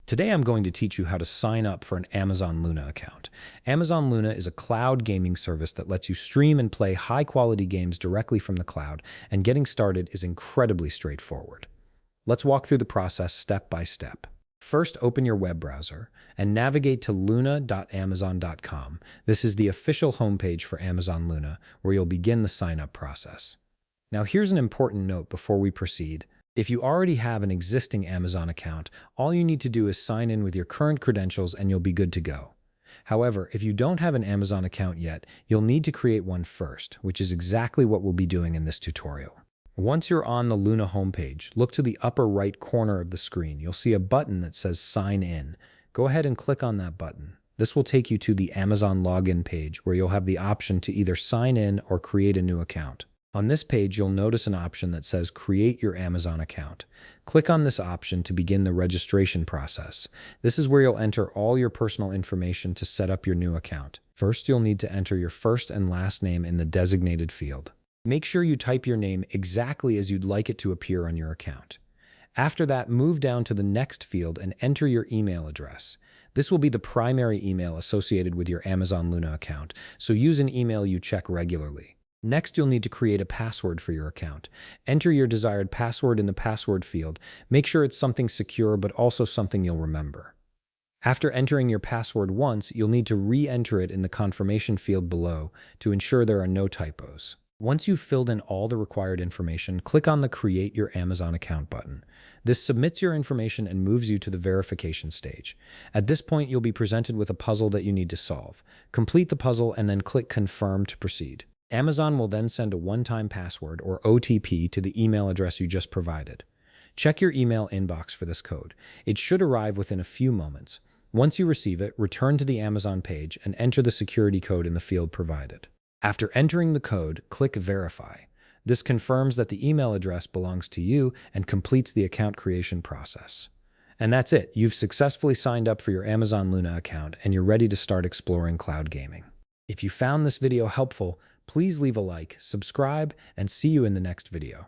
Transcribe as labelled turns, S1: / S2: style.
S1: Today I'm going to teach you how to sign up for an Amazon Luna account. Amazon Luna is a cloud gaming service that lets you stream and play high-quality games directly from the cloud, and getting started is incredibly straightforward. Let's walk through the process step by step. First, open your web browser and navigate to luna.amazon.com. This is the official homepage for Amazon Luna, where you'll begin the sign-up process. Now, here's an important note before we proceed. If you already have an existing Amazon account, all you need to do is sign in with your current credentials and you'll be good to go. However, if you don't have an Amazon account yet, you'll need to create one first, which is exactly what we'll be doing in this tutorial. Once you're on the Luna homepage, look to the upper right corner of the screen. You'll see a button that says Sign In. Go ahead and click on that button. This will take you to the Amazon login page, where you'll have the option to either sign in or create a new account. On this page, you'll notice an option that says Create Your Amazon Account. Click on this option to begin the registration process. This is where you'll enter all your personal information to set up your new account. First, you'll need to enter your first and last name in the designated field. Make sure you type your name exactly as you'd like it to appear on your account. After that, move down to the next field and enter your email address. This will be the primary email associated with your Amazon Luna account, so use an email you check regularly. Next, you'll need to create a password for your account. Enter your desired password in the password field. Make sure it's something secure, but also something you'll remember. After entering your password once, you'll need to re-enter it in the confirmation field below to ensure there are no typos. Once you've filled in all the required information, click on the Create Your Amazon Account button. This submits your information and moves you to the verification stage. At this point, you'll be presented with a puzzle that you need to solve. Complete the puzzle and then click Confirm to proceed. Amazon will then send a one-time password, or OTP, to the email address you just provided. Check your email inbox for this code. It should arrive within a few moments. Once you receive it, return to the Amazon page and enter the security code in the field provided. After entering the code, click Verify. This confirms that the email address belongs to you and completes the account creation process. And that's it. You've successfully signed up for your Amazon Luna account and you're ready to start exploring cloud gaming. If you found this video helpful, please leave a like, subscribe, and see you in the next video.